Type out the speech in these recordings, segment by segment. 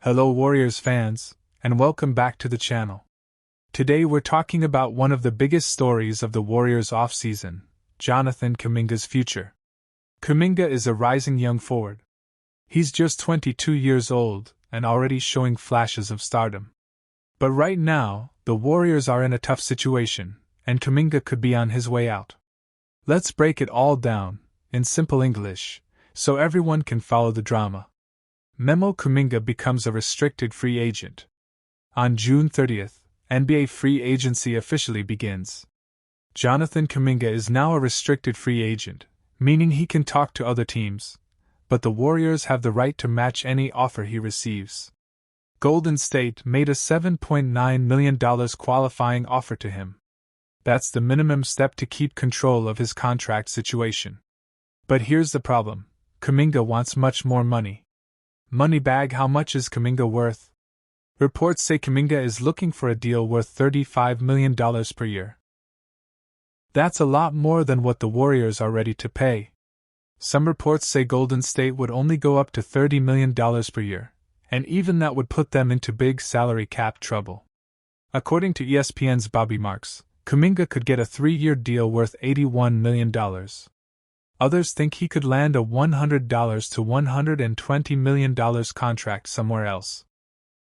Hello Warriors fans, and welcome back to the channel. Today we're talking about one of the biggest stories of the Warriors offseason, Jonathan Kumingas Future. Kuminga is a rising young forward. He's just 22 years old and already showing flashes of stardom. But right now, the Warriors are in a tough situation, and Kuminga could be on his way out. Let's break it all down, in simple English, so everyone can follow the drama. Memo: Kuminga becomes a restricted free agent. On June 30th, NBA free agency officially begins. Jonathan Kuminga is now a restricted free agent, meaning he can talk to other teams, but the Warriors have the right to match any offer he receives. Golden State made a $7.9 million qualifying offer to him. That's the minimum step to keep control of his contract situation. But here's the problem: Kuminga wants much more money. Moneybag: how much is Kuminga worth? Reports say Kuminga is looking for a deal worth $35 million per year. That's a lot more than what the Warriors are ready to pay. Some reports say Golden State would only go up to $30 million per year, and even that would put them into big salary cap trouble. According to ESPN's Bobby Marks, Kuminga could get a 3-year deal worth $81 million. Others think he could land a $100 to $120 million contract somewhere else.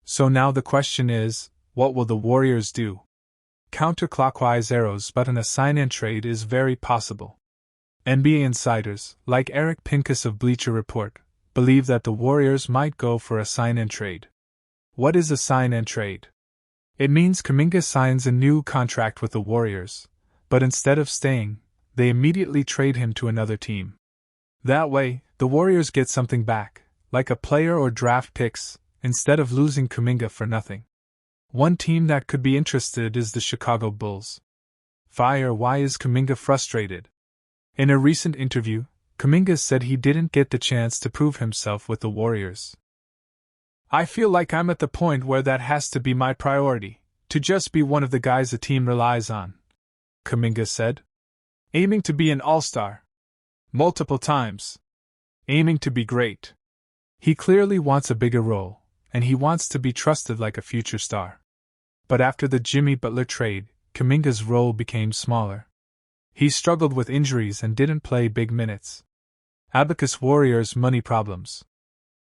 So now the question is, what will the Warriors do? Counterclockwise arrows, but a sign-and trade is very possible. NBA insiders, like Eric Pincus of Bleacher Report, believe that the Warriors might go for a sign-and trade. What is a sign-and trade? It means Kuminga signs a new contract with the Warriors, but instead of staying, they immediately trade him to another team. That way, the Warriors get something back, like a player or draft picks, instead of losing Kuminga for nothing. One team that could be interested is the Chicago Bulls. Fire: why is Kuminga frustrated? In a recent interview, Kuminga said he didn't get the chance to prove himself with the Warriors. "I feel like I'm at the point where that has to be my priority, to just be one of the guys the team relies on," Kuminga said. "Aiming to be an all-star. Multiple times. Aiming to be great." He clearly wants a bigger role, and he wants to be trusted like a future star. But after the Jimmy Butler trade, Kuminga's role became smaller. He struggled with injuries and didn't play big minutes. Abacus: Warriors' money problems.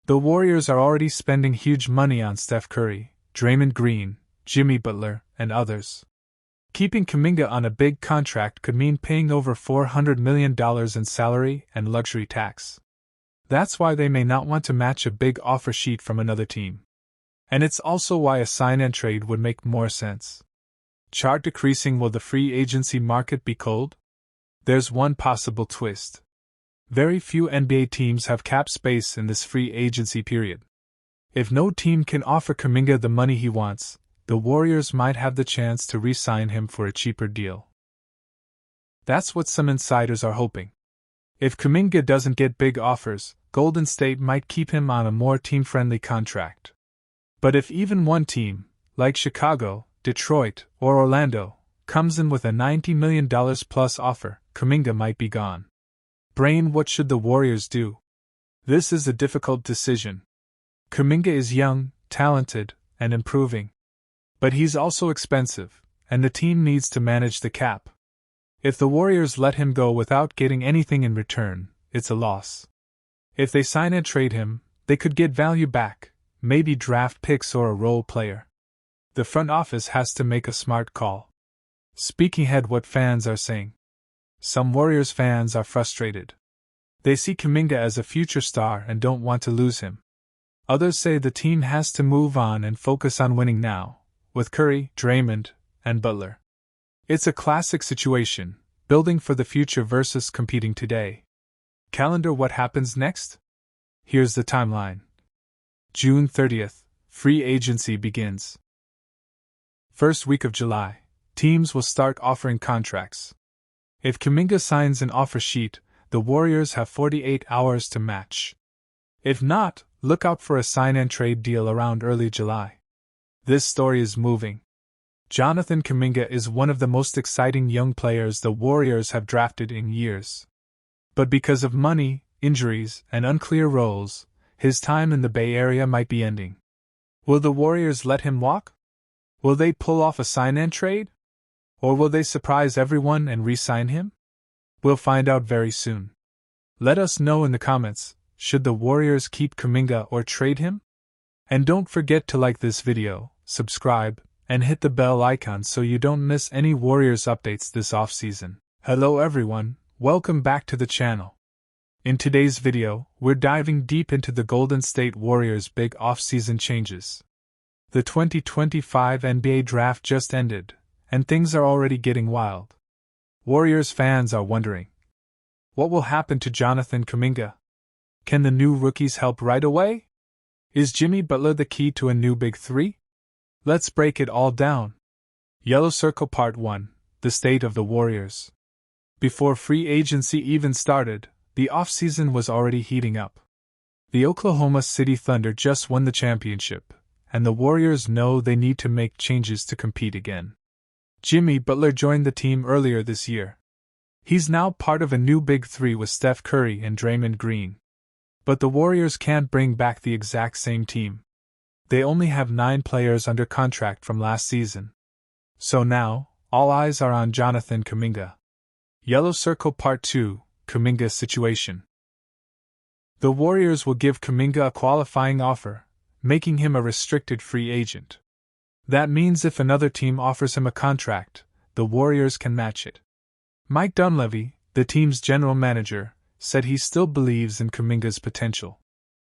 The Warriors are already spending huge money on Steph Curry, Draymond Green, Jimmy Butler, and others. Keeping Kuminga on a big contract could mean paying over $400 million in salary and luxury tax. That's why they may not want to match a big offer sheet from another team. And it's also why a sign-and-trade would make more sense. Chart decreasing: will the free agency market be cold? There's one possible twist. Very few NBA teams have cap space in this free agency period. If no team can offer Kuminga the money he wants, the Warriors might have the chance to re-sign him for a cheaper deal. That's what some insiders are hoping. If Kuminga doesn't get big offers, Golden State might keep him on a more team-friendly contract. But if even one team, like Chicago, Detroit, or Orlando, comes in with a $90 million plus offer, Kuminga might be gone. Brain: what should the Warriors do? This is a difficult decision. Kuminga is young, talented, and improving. But he's also expensive, and the team needs to manage the cap. If the Warriors let him go without getting anything in return, it's a loss. If they sign and trade him, they could get value back, maybe draft picks or a role player. The front office has to make a smart call. Speaking ahead: what fans are saying. Some Warriors fans are frustrated. They see Kuminga as a future star and don't want to lose him. Others say the team has to move on and focus on winning now, with Curry, Draymond, and Butler. It's a classic situation, building for the future versus competing today. Calendar: what happens next? Here's the timeline. June 30th, free agency begins. First week of July, teams will start offering contracts. If Kuminga signs an offer sheet, the Warriors have 48 hours to match. If not, look out for a sign-and-trade deal around early July. This story is moving. Jonathan Kuminga is one of the most exciting young players the Warriors have drafted in years. But because of money, injuries, and unclear roles, his time in the Bay Area might be ending. Will the Warriors let him walk? Will they pull off a sign-and trade? Or will they surprise everyone and re-sign him? We'll find out very soon. Let us know in the comments, should the Warriors keep Kuminga or trade him? And don't forget to like this video, subscribe, and hit the bell icon so you don't miss any Warriors updates this offseason. Hello everyone, welcome back to the channel. In today's video, we're diving deep into the Golden State Warriors' big offseason changes. The 2025 NBA draft just ended, and things are already getting wild. Warriors fans are wondering, what will happen to Jonathan Kuminga? Can the new rookies help right away? Is Jimmy Butler the key to a new Big Three? Let's break it all down. Yellow Circle Part 1, The State of the Warriors. Before free agency even started, the offseason was already heating up. The Oklahoma City Thunder just won the championship, and the Warriors know they need to make changes to compete again. Jimmy Butler joined the team earlier this year. He's now part of a new Big Three with Steph Curry and Draymond Green. But the Warriors can't bring back the exact same team. They only have 9 players under contract from last season. So now, all eyes are on Jonathan Kuminga. Yellow Circle Part 2, Kuminga's situation. The Warriors will give Kuminga a qualifying offer, making him a restricted free agent. That means if another team offers him a contract, the Warriors can match it. Mike Dunleavy, the team's general manager, said he still believes in Kuminga's potential.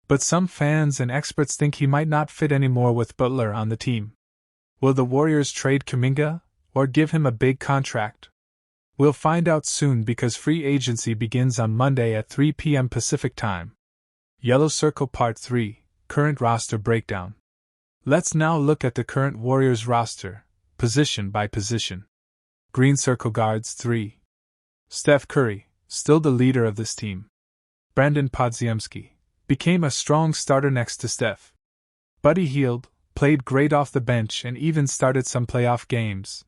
But some fans and experts think he might not fit anymore with Butler on the team. Will the Warriors trade Kuminga, or give him a big contract? We'll find out soon because free agency begins on Monday at 3 p.m. Pacific Time. Yellow Circle Part 3, Current Roster Breakdown. Let's now look at the current Warriors roster, position by position. Green Circle Guards 3. Steph Curry, still the leader of this team. Brandon Podziemski became a strong starter next to Steph. Buddy Hield played great off the bench and even started some playoff games.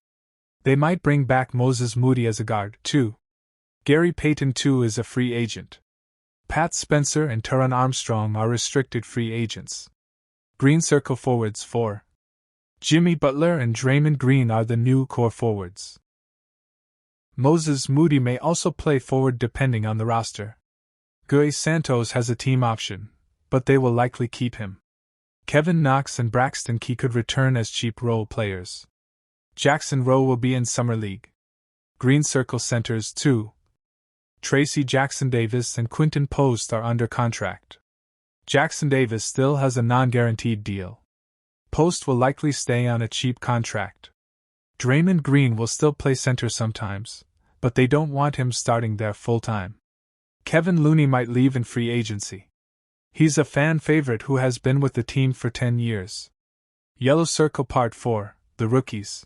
They might bring back Moses Moody as a guard, too. Gary Payton, too, is a free agent. Pat Spencer and Taron Armstrong are restricted free agents. Green Circle Forwards 4. Jimmy Butler and Draymond Green are the new core forwards. Moses Moody may also play forward depending on the roster. Guy Santos has a team option, but they will likely keep him. Kevin Knox and Braxton Key could return as cheap role players. Jackson Rowe will be in Summer League. Green Circle Centers 2. Tracy Jackson-Davis and Quinton Post are under contract. Jackson-Davis still has a non-guaranteed deal. Post will likely stay on a cheap contract. Draymond Green will still play center sometimes, but they don't want him starting there full-time. Kevin Looney might leave in free agency. He's a fan favorite who has been with the team for 10 years. Yellow Circle Part 4, The Rookies.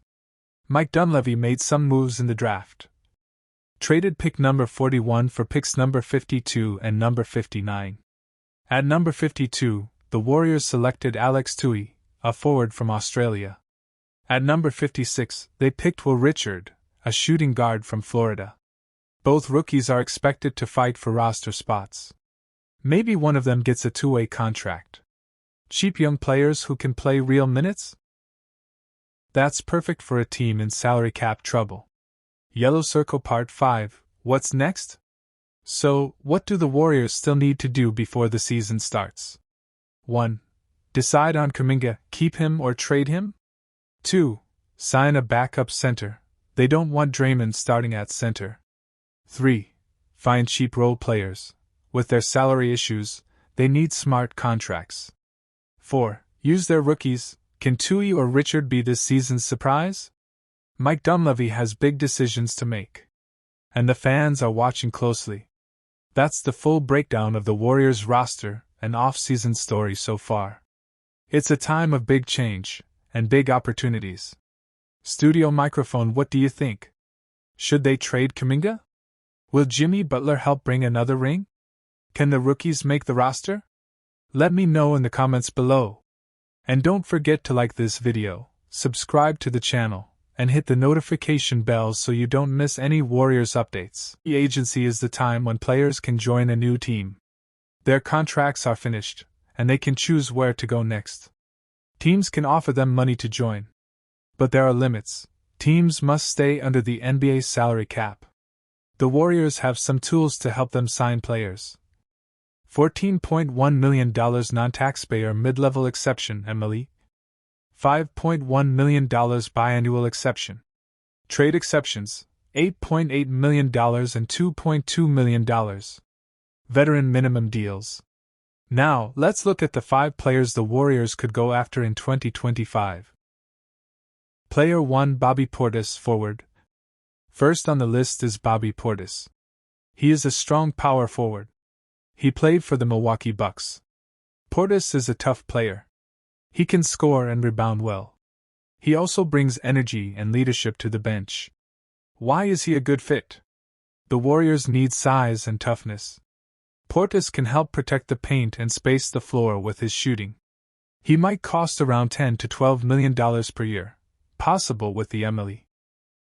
Mike Dunleavy made some moves in the draft. Traded pick number 41 for picks number 52 and number 59. At number 52, the Warriors selected Alex Tui, a forward from Australia. At number 56, they picked Will Richard, a shooting guard from Florida. Both rookies are expected to fight for roster spots. Maybe one of them gets a two-way contract. Cheap young players who can play real minutes? That's perfect for a team in salary cap trouble. Yellow Circle Part 5, What's next? So, what do the Warriors still need to do before the season starts? 1. Decide on Kuminga, keep him or trade him? 2. Sign a backup center. They don't want Draymond starting at center. 3. Find cheap role players. With their salary issues, they need smart contracts. 4. Use their rookies. Can Tui or Richard be this season's surprise? Mike Dunleavy has big decisions to make. And the fans are watching closely. That's the full breakdown of the Warriors roster and off-season story so far. It's a time of big change and big opportunities. Studio Microphone, what do you think? Should they trade Kuminga? Will Jimmy Butler help bring another ring? Can the rookies make the roster? Let me know in the comments below. And don't forget to like this video, subscribe to the channel, and hit the notification bell so you don't miss any Warriors updates. Free agency is the time when players can join a new team. Their contracts are finished, and they can choose where to go next. Teams can offer them money to join. But there are limits. Teams must stay under the NBA's salary cap. The Warriors have some tools to help them sign players. $14.1 million non-taxpayer mid-level exception MLE. $5.1 million biannual exception. Trade exceptions, $8.8 million and $2.2 million. Veteran minimum deals. Now, let's look at the 5 players the Warriors could go after in 2025. Player 1 Bobby Portis, forward. First on the list is Bobby Portis. He is a strong power forward. He played for the Milwaukee Bucks. Portis is a tough player. He can score and rebound well. He also brings energy and leadership to the bench. Why is he a good fit? The Warriors need size and toughness. Portis can help protect the paint and space the floor with his shooting. He might cost around $10 to $12 million per year, possible with the MLE.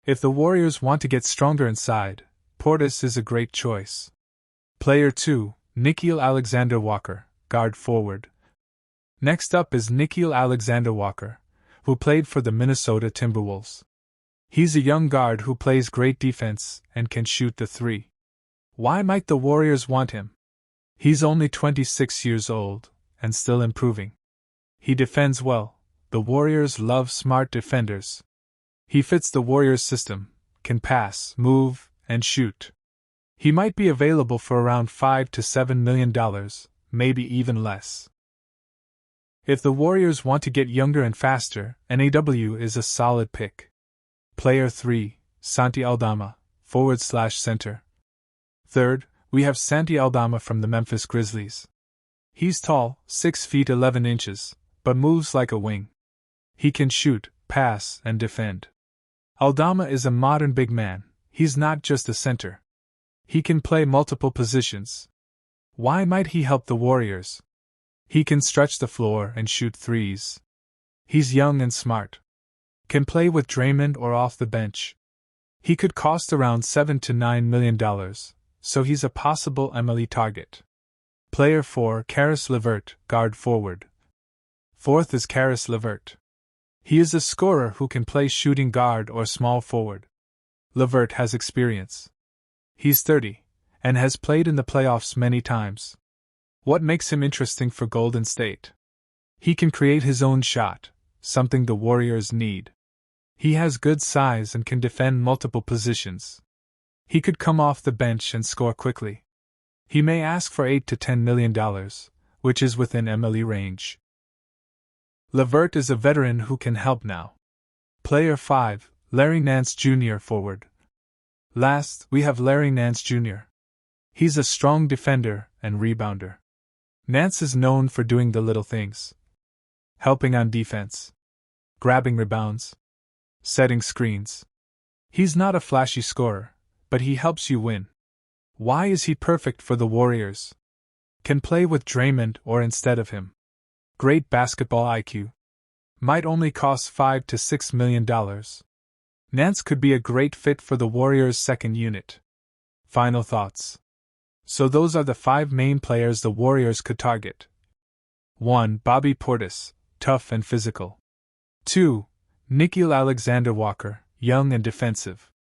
If the Warriors want to get stronger inside, Portis is a great choice. Player 2, Nickeil Alexander-Walker, guard forward. Next up is Nickeil Alexander-Walker, who played for the Minnesota Timberwolves. He's a young guard who plays great defense and can shoot the three. Why might the Warriors want him? He's only 26 years old, and still improving. He defends well. The Warriors love smart defenders. He fits the Warriors' system, can pass, move, and shoot. He might be available for around $5 to $7 million, maybe even less. If the Warriors want to get younger and faster, NAW is a solid pick. Player 3, Santi Aldama, forward/center. Third, we have Santi Aldama from the Memphis Grizzlies. He's tall, 6 feet 11 inches, but moves like a wing. He can shoot, pass, and defend. Aldama is a modern big man. He's not just a center. He can play multiple positions. Why might he help the Warriors? He can stretch the floor and shoot threes. He's young and smart. Can play with Draymond or off the bench. He could cost around $7 to $9 million, so he's a possible MLE target. Player 4 Caris LeVert, guard forward. Fourth is Caris LeVert. He is a scorer who can play shooting guard or small forward. LeVert has experience. He's 30, and has played in the playoffs many times. What makes him interesting for Golden State? He can create his own shot, something the Warriors need. He has good size and can defend multiple positions. He could come off the bench and score quickly. He may ask for $8 to $10 million, which is within MLE range. LeVert is a veteran who can help now. Player 5, Larry Nance Jr. forward. Last, we have Larry Nance Jr. He's a strong defender and rebounder. Nance is known for doing the little things. Helping on defense. Grabbing rebounds. Setting screens. He's not a flashy scorer, but he helps you win. Why is he perfect for the Warriors? Can play with Draymond or instead of him. Great basketball IQ. Might only cost $5 to $6 million. Nance could be a great fit for the Warriors' second unit. Final thoughts. So those are the 5 main players the Warriors could target. 1. Bobby Portis, tough and physical. 2. Nickeil Alexander-Walker, young and defensive.